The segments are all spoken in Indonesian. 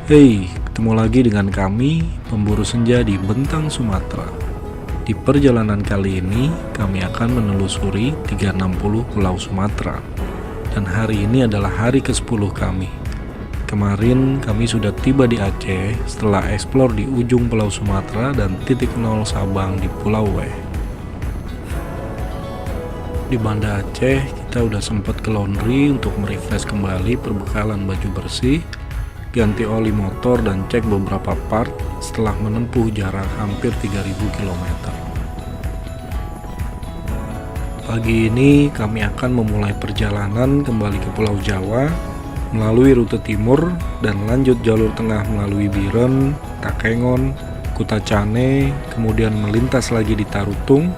Hey, ketemu lagi dengan kami, pemburu senja di Bentang Sumatera. Di perjalanan kali ini, kami akan menelusuri 360 Pulau Sumatera. Dan hari ini adalah hari ke-10 kami. Kemarin kami sudah tiba di Aceh setelah eksplor di ujung Pulau Sumatera dan titik nol Sabang di Pulau W. Di Banda Aceh, kita udah sempat ke laundry untuk merefresh kembali perbekalan baju bersih, ganti oli motor dan cek beberapa part setelah menempuh jarak hampir 3000 km. Pagi ini kami akan memulai perjalanan kembali ke Pulau Jawa melalui rute timur dan lanjut jalur tengah melalui Biren, Takengon, Kutacane, kemudian melintas lagi di Tarutung,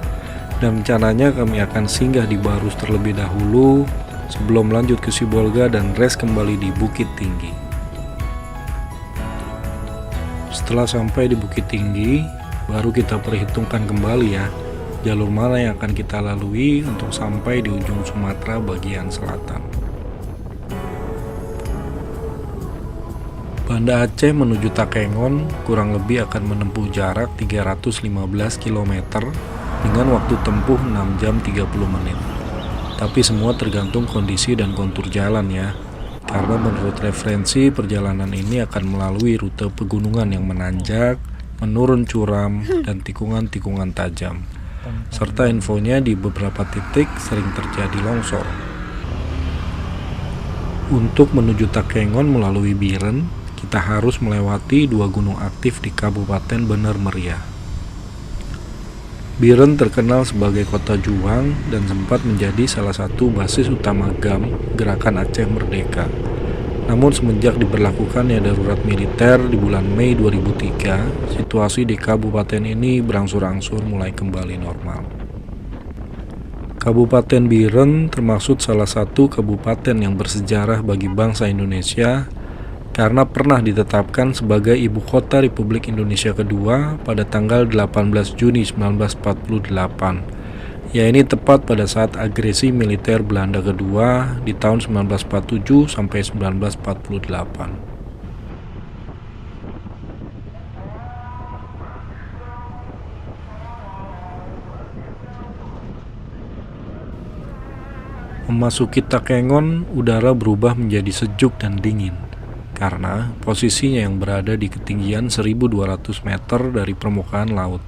dan rencananya kami akan singgah di Barus terlebih dahulu sebelum lanjut ke Sibolga dan rest kembali di Bukit Tinggi. Setelah sampai di Bukit Tinggi, baru kita perhitungkan kembali ya, jalur mana yang akan kita lalui untuk sampai di ujung Sumatera bagian selatan. Banda Aceh menuju Takengon kurang lebih akan menempuh jarak 315 km dengan waktu tempuh 6 jam 30 menit. Tapi semua tergantung kondisi dan kontur jalan ya. Karena menurut referensi perjalanan ini akan melalui rute pegunungan yang menanjak, menurun curam, dan tikungan-tikungan tajam. Serta infonya di beberapa titik sering terjadi longsor. Untuk menuju Takengon melalui Biren, kita harus melewati dua gunung aktif di Kabupaten Bener Meriah. Biren terkenal sebagai kota juang dan sempat menjadi salah satu basis utama GAM, Gerakan Aceh Merdeka. Namun semenjak diberlakukannya darurat militer di bulan Mei 2003, situasi di kabupaten ini berangsur-angsur mulai kembali normal. Kabupaten Biren termasuk salah satu kabupaten yang bersejarah bagi bangsa Indonesia karena pernah ditetapkan sebagai ibu kota Republik Indonesia kedua pada tanggal 18 Juni 1948, yaitu tepat pada saat agresi militer Belanda kedua di tahun 1947 sampai 1948. Memasuki Takengon, udara berubah menjadi sejuk dan dingin karena posisinya yang berada di ketinggian 1200 meter dari permukaan laut.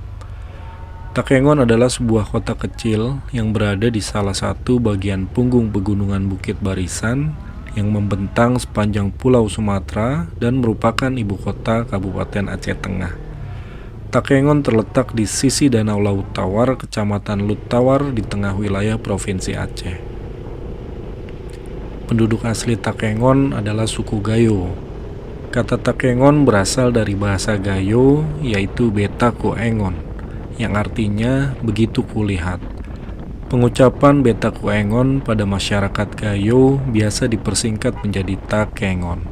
Takengon adalah sebuah kota kecil yang berada di salah satu bagian punggung pegunungan Bukit Barisan yang membentang sepanjang Pulau Sumatera dan merupakan ibu kota Kabupaten Aceh Tengah. Takengon terletak di sisi Danau Laut Tawar, Kecamatan Lut Tawar di tengah wilayah Provinsi Aceh. Penduduk asli Takengon adalah suku Gayo. Kata Takengon berasal dari bahasa Gayo, yaitu beta kuengon, yang artinya begitu kulihat. Pengucapan beta kuengon pada masyarakat Gayo biasa dipersingkat menjadi Takengon.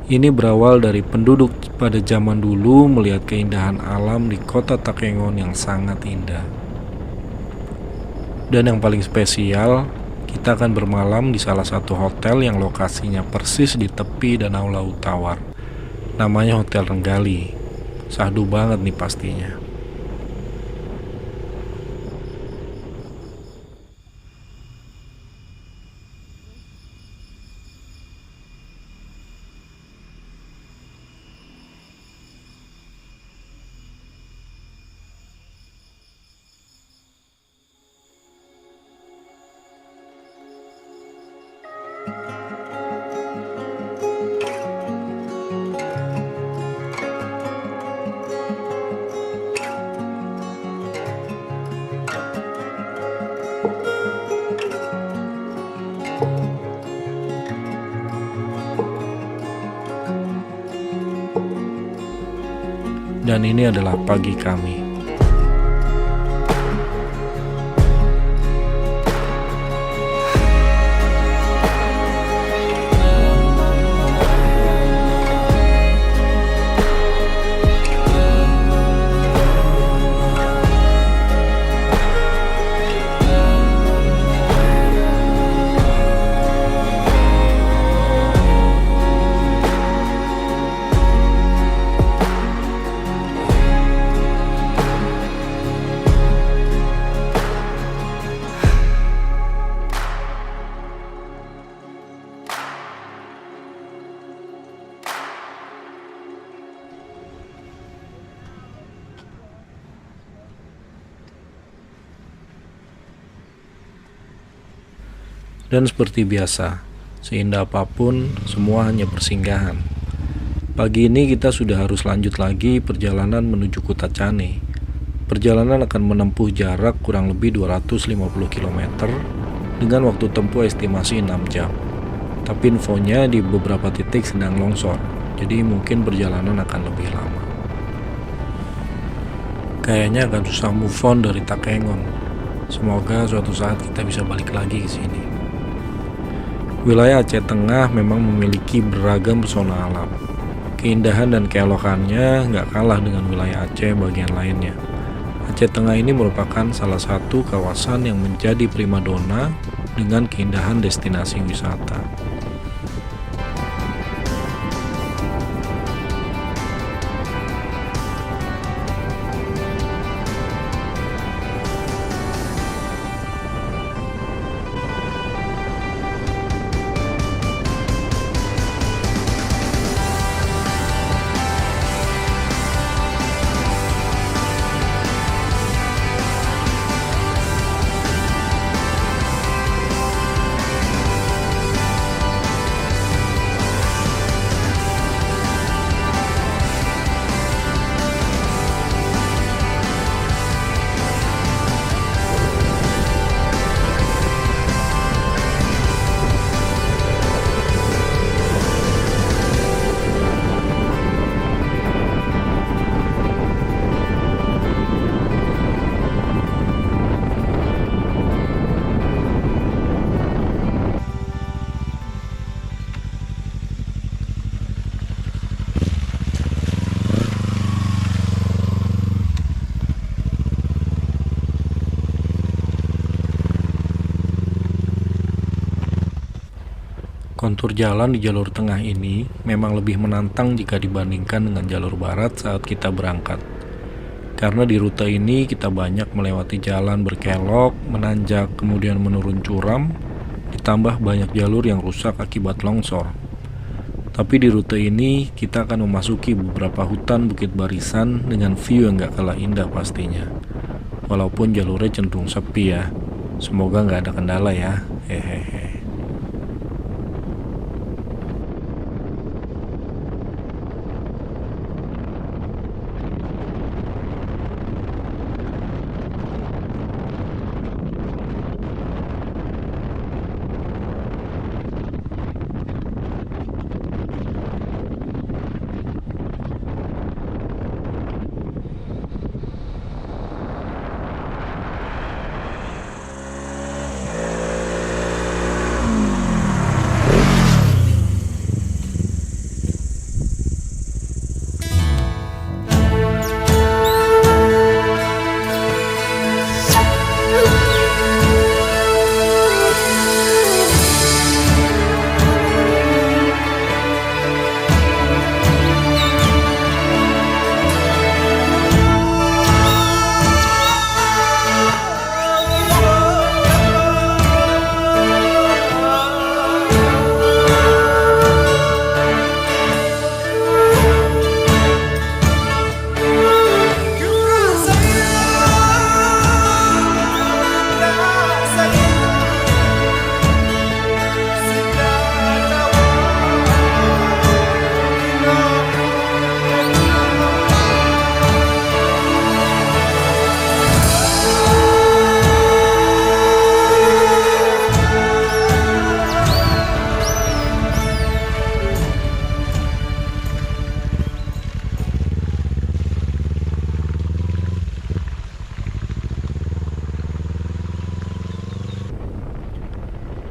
Ini berawal dari penduduk pada zaman dulu melihat keindahan alam di kota Takengon yang sangat indah. Dan yang paling spesial, kita akan bermalam di salah satu hotel yang lokasinya persis di tepi Danau Laut Tawar. Namanya Hotel Renggali. Syahdu banget nih pastinya. Dan ini adalah pagi kami. Dan seperti biasa, seindah apapun, semua hanya persinggahan. Pagi ini kita sudah harus lanjut lagi perjalanan menuju Kutacane. Perjalanan akan menempuh jarak kurang lebih 250 km dengan waktu tempuh estimasi 6 jam. Tapi infonya di beberapa titik sedang longsor, jadi mungkin perjalanan akan lebih lama. Kayaknya akan susah move on dari Takengon. Semoga suatu saat kita bisa balik lagi ke sini. Wilayah Aceh Tengah memang memiliki beragam pesona alam. Keindahan dan keelokannya nggak kalah dengan wilayah Aceh bagian lainnya. Aceh Tengah ini merupakan salah satu kawasan yang menjadi primadona dengan keindahan destinasi wisata. Kontur jalan di jalur tengah ini memang lebih menantang jika dibandingkan dengan jalur barat saat kita berangkat. Karena di rute ini kita banyak melewati jalan berkelok, menanjak, kemudian menurun curam, ditambah banyak jalur yang rusak akibat longsor. Tapi di rute ini kita akan memasuki beberapa hutan bukit barisan dengan view yang gak kalah indah pastinya. Walaupun jalurnya cenderung sepi ya, semoga gak ada kendala ya, hehehe.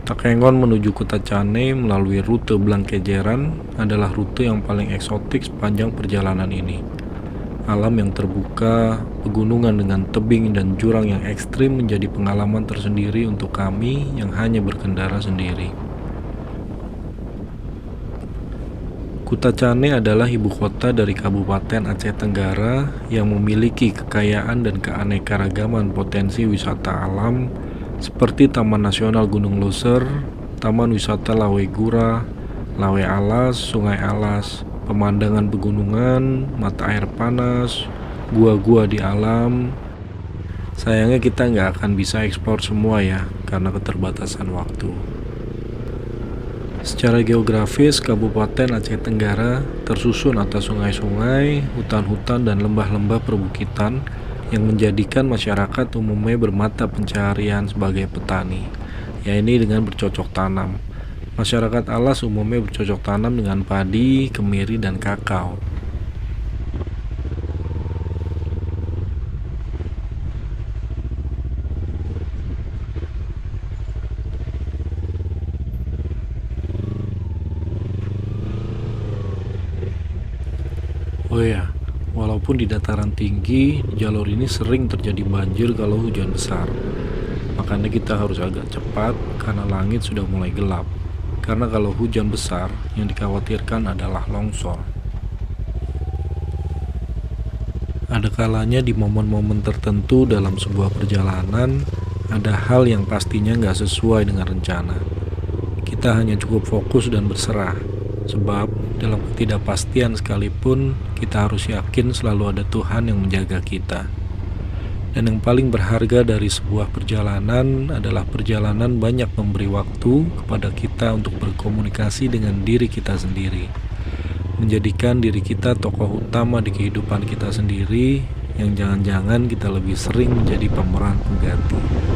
Takengon menuju Kutacane melalui rute Blangkejeran adalah rute yang paling eksotik sepanjang perjalanan ini. Alam yang terbuka, pegunungan dengan tebing dan jurang yang ekstrim menjadi pengalaman tersendiri untuk kami yang hanya berkendara sendiri. Kutacane adalah ibu kota dari Kabupaten Aceh Tenggara yang memiliki kekayaan dan keanekaragaman potensi wisata alam seperti Taman Nasional Gunung Loser, Taman Wisata Lawe Gura, Lawe Alas, Sungai Alas, pemandangan pegunungan, mata air panas, gua-gua di alam. Sayangnya kita nggak akan bisa eksplor semua ya, karena keterbatasan waktu. Secara geografis, Kabupaten Aceh Tenggara tersusun atas sungai-sungai, hutan-hutan, dan lembah-lembah perbukitan yang menjadikan masyarakat umumnya bermata pencaharian sebagai petani, yaitu dengan bercocok tanam. Masyarakat alas umumnya bercocok tanam dengan padi, kemiri, dan kakao. Oh ya, walaupun di dataran tinggi, di jalur ini sering terjadi banjir kalau hujan besar. Makanya kita harus agak cepat karena langit sudah mulai gelap. Karena kalau hujan besar, yang dikhawatirkan adalah longsor. Ada kalanya di momen-momen tertentu dalam sebuah perjalanan, ada hal yang pastinya nggak sesuai dengan rencana. Kita hanya cukup fokus dan berserah, sebab dalam ketidakpastian sekalipun, kita harus yakin selalu ada Tuhan yang menjaga kita. Dan yang paling berharga dari sebuah perjalanan adalah perjalanan banyak memberi waktu kepada kita untuk berkomunikasi dengan diri kita sendiri, menjadikan diri kita tokoh utama di kehidupan kita sendiri, yang jangan-jangan kita lebih sering menjadi pemeran pengganti.